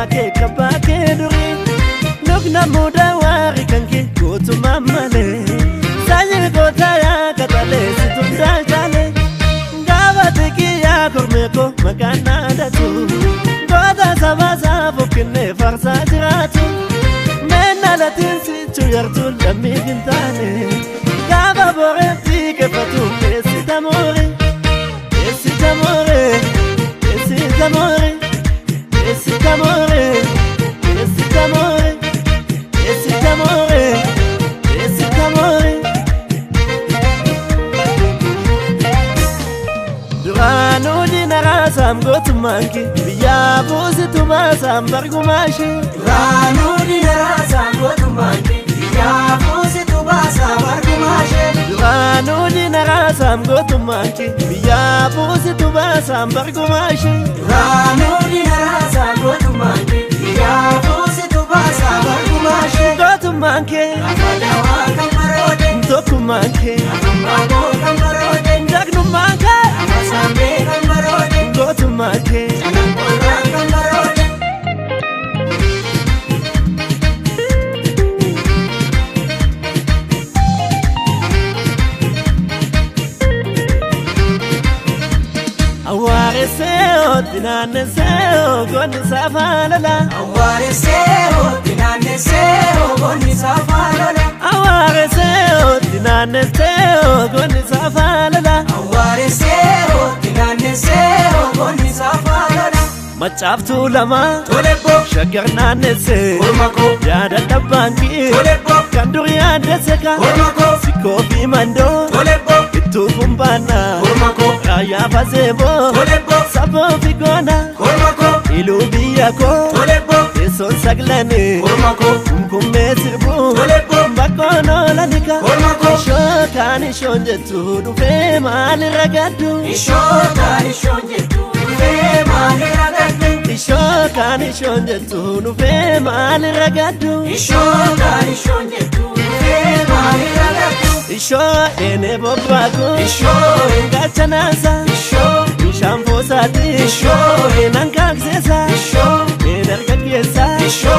Kabake kabake duri Nukna muda wari kanki kutu mamale Sanyi kota ya katale situndal jale Gava teki ya kormeko makana datu Kota sabasa fukine farsa jiratu Mena latin si chuyartu lami gintane Gava bore ti kefatu kesi tamore Kesi tamore Kesi tamore Kesi tamore Kesi tamore Kesi tamore Kesi tamore Durano di narasam gotumanki Biya busi tumasam bargumashi Durano di narasam gotumanki Biya busi tumasam bargumashi Durano di narasam gotumanki Biya busi tumasam bargumashi Durano di narasam gotumanki Biya busi tumasam bargumashi Gotumanki Afadawa kamarode Dokumanki Afambago kamarode Dagnumanki Amasambe kamarode Gotumanki Anangora kamarode Aware seo dinane seo goni safalala Aware seo dinane seo goni safalala Aware seo dinane seo goni safalala Aware seo dinane seo goni safalala Machaftu lama Tolebo shagarnane se Ormako Yada tabanki Tolebo Kanduri yada seka Ormako Sikofi mando Tolebo Itu kumbana Ormako Raya pasebo Tolebo Sabo figona Ormako Ilu biyako Tolebo Eson saglane Ormako Kumkume sirbu Tolebo Bakono lanika Ormako Shokani shonjetu Dufe mali ragadu Ishota ishonjetu Dufe mali ragadu Shokani shonjetu Dufe mali ragadu Ishota ishonjetu Dufe mali ragadu Isho ene bobago Isho Gachanasa Isho Ishambo sati Isho Enankagzesa Isho Energagesa Isho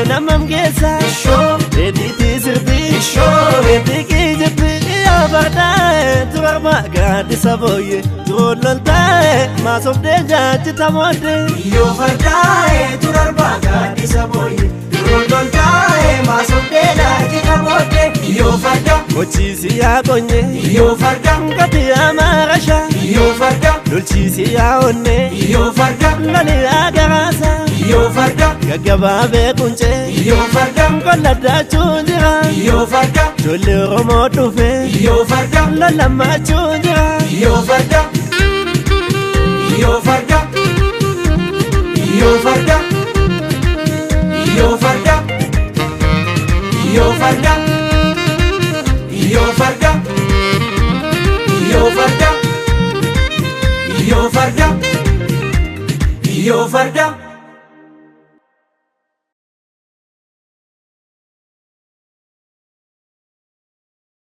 Enamamgesa Isho Editi sirbi Isho Ediki jibi Yabardae Turarma gadi saboye Turololtae Masof deja chitamode Iyo fardae turarba gadi saboye Turololtae masodela jitabote Iyo farda Mochisi ya konye Iyo farda Ngati ya marasha Iyo farda Lolchisi ya one Iyo farda Lali ya garasa Iyo farda Gagababe kunche Iyo farda Kolada chunjira Iyo farda Chole romo tufe Iyo farda Lolama chunjira Iyo farda Iyo farda Iyo farda Iyo farda Iyo farda Iyo farda Iyo farda Iyo farda Iyo farda